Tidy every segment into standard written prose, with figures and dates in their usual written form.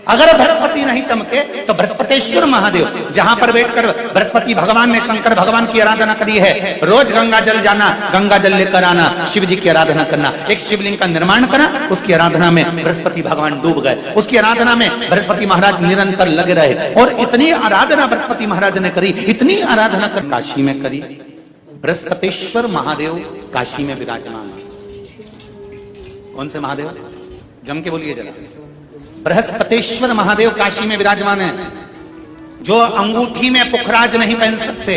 अगर बृहस्पति नहीं चमके तो बृहस्पतेश्वर महादेव, जहां पर बैठकर बृहस्पति भगवान ने शंकर भगवान की आराधना करी है, रोज गंगा जल जाना, गंगा जल लेकर आना, शिव जी की आराधना करना, एक शिवलिंग का निर्माण करा, उसकी आराधना में बृहस्पति भगवान डूब गए, उसकी आराधना में बृहस्पति महाराज निरंतर लगे रहे। और इतनी आराधना बृहस्पति महाराज ने करी, इतनी आराधना कर काशी में करी। बृहस्पतेश्वर महादेव काशी में विराजमान। कौन से महादेव? जम के बोलिए जरा। बृहस्पतेश्वर महादेव काशी में विराजमान है, जो अंगूठी में पुखराज नहीं पहन सकते,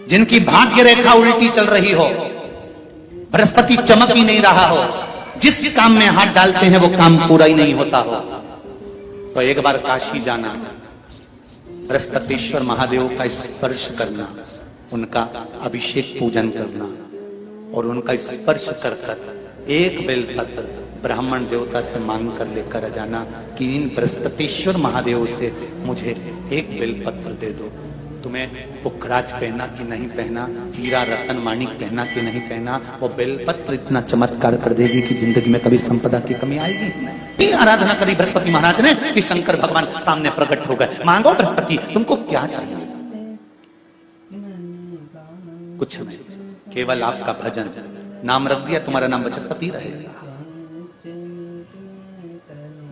जिनकी भाग्य रेखा उल्टी चल रही हो, बृहस्पति चमक ही नहीं रहा हो, जिस काम में हाथ डालते हैं वो काम पूरा ही नहीं होता हो, तो एक बार काशी जाना, बृहस्पतेश्वर महादेव का स्पर्श करना, उनका अभिषेक पूजन करना और उनका स्पर्श कर कर एक बेलपत्र ब्राह्मण देवता से मांग कर लेकर जाना कि इन बृहस्पतेश्वर महादेव से मुझे एक बेलपत्र दे दो। तुम्हें पुखराज पहना कि नहीं पहना, हीरा रतन माणिक पहना कि नहीं पहना, वो बेलपत्र इतना चमत्कार कर देगी कि जिंदगी में कभी संपदा की कमी आएगी नहीं। आराधना करी बृहस्पति महाराज ने कि शंकर भगवान सामने प्रकट हो गए। मांगो बृहस्पति, तुमको क्या चाहिए? कुछ नहीं, केवल आपका भजन। नाम रख दिया, तुम्हारा नाम बृहस्पति रहेगा।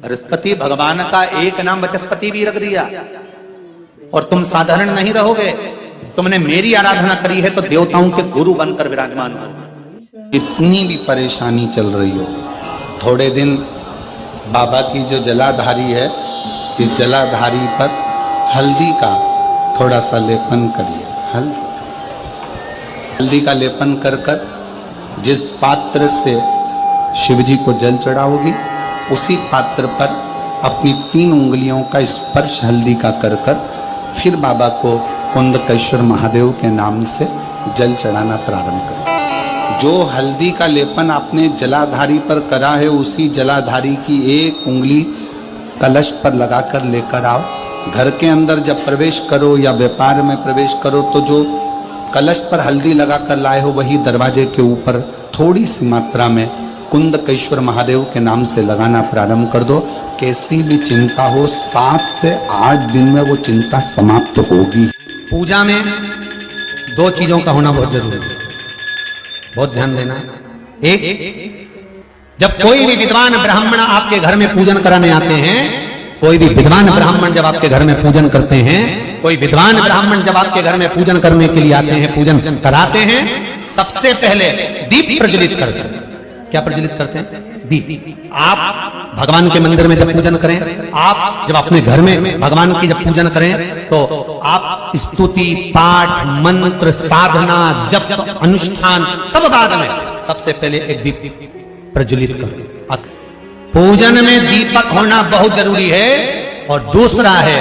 बृहस्पति भगवान का एक नाम बृहस्पति भी रख दिया और तुम साधारण नहीं रहोगे। तुमने मेरी आराधना करी है तो देवताओं के गुरु बनकर विराजमान हो। इतनी भी परेशानी चल रही हो, थोड़े दिन बाबा की जो जलाधारी है, इस जलाधारी पर हल्दी का थोड़ा सा लेपन करिए। हल्दी का लेपन कर कर जिस पात्र से शिवजी को जल चढ़ाओगी, उसी पात्र पर अपनी 3 उंगलियों का स्पर्श हल्दी का कर कर फिर बाबा को कुंदकेश्वर महादेव के नाम से जल चढ़ाना प्रारंभ करें। जो हल्दी का लेपन आपने जलाधारी पर करा है, उसी जलाधारी की एक उंगली कलश पर लगाकर लेकर आओ। घर के अंदर जब प्रवेश करो या व्यापार में प्रवेश करो तो जो कलश पर हल्दी लगाकर लाए हो, वही दरवाजे के ऊपर थोड़ी सी मात्रा में कुंदकेश्वर महादेव के नाम से लगाना प्रारंभ कर दो। कैसी भी चिंता हो, 7 से 8 दिन में वो चिंता समाप्त होगी। पूजा में 2 चीजों का होना बहुत जरूरी है, बहुत ध्यान देना। एक, जब कोई भी विद्वान ब्राह्मण आपके घर में पूजन कराने आते हैं, कोई भी विद्वान ब्राह्मण जब आपके घर में पूजन करते हैं, कोई विद्वान ब्राह्मण जब आपके घर में पूजन करने के लिए आते हैं, पूजन कराते हैं, सबसे पहले दीप प्रज्वलित करते हैं। क्या प्रज्वलित करते हैं? दीप। आप भगवान के मंदिर में जब पूजन करें, आप जब अपने घर में भगवान की जब पूजन करें, तो आप स्तुति, पाठ, मंत्र, साधना, जप, अनुष्ठान सब बाद में, सबसे पहले एक दीप प्रज्वलित करो। पूजन में दीपक होना बहुत जरूरी है। और दूसरा है,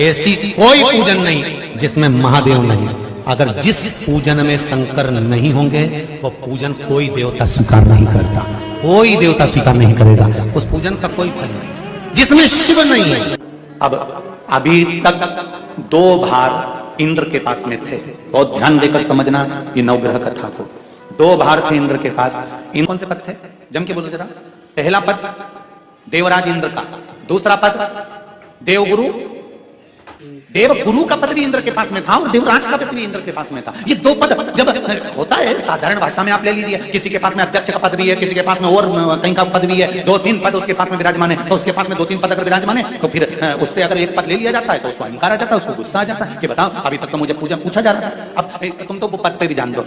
ऐसी कोई पूजन नहीं जिसमें महादेव नहीं। अगर जिस पूजन में शंकर नहीं होंगे, वो पूजन कोई देवता स्वीकार नहीं करता, कोई देवता स्वीकार नहीं करेगा, उस पूजन का कोई फल नहीं जिसमें शिव नहीं है। अब अभी तक 2 भार इंद्र के पास में थे, बहुत ध्यान देकर समझना ये नवग्रह कथा को। 2 भार थे इंद्र के पास। इन कौन से पद थे? जम के बोलो जरा। पहला पद देवराज इंद्र का, दूसरा पद देवगुरु, देवगुरु का पद भी इंद्र के पास में था और देवराज का पद भी इंद्र के पास में था। ये 2 पद जब होता है साधारण भाषा में, आप ले लीजिए, किसी के पास में अध्यक्ष का पद भी है, किसी के पास में और कहीं का पद भी है, 2-3 पद उसके पास में विराजमान है, तो उसके पास में 2-3 पद अगर विराजमान है तो फिर उससे अगर एक पद ले लिया जाता है तो उसको अहंकार आ जाता है, उसको गुस्सा आ जाता है कि बताओ अभी तक तो मुझे पूछा जा रहा था, अब तुम तो वो पद पे भी जान दो।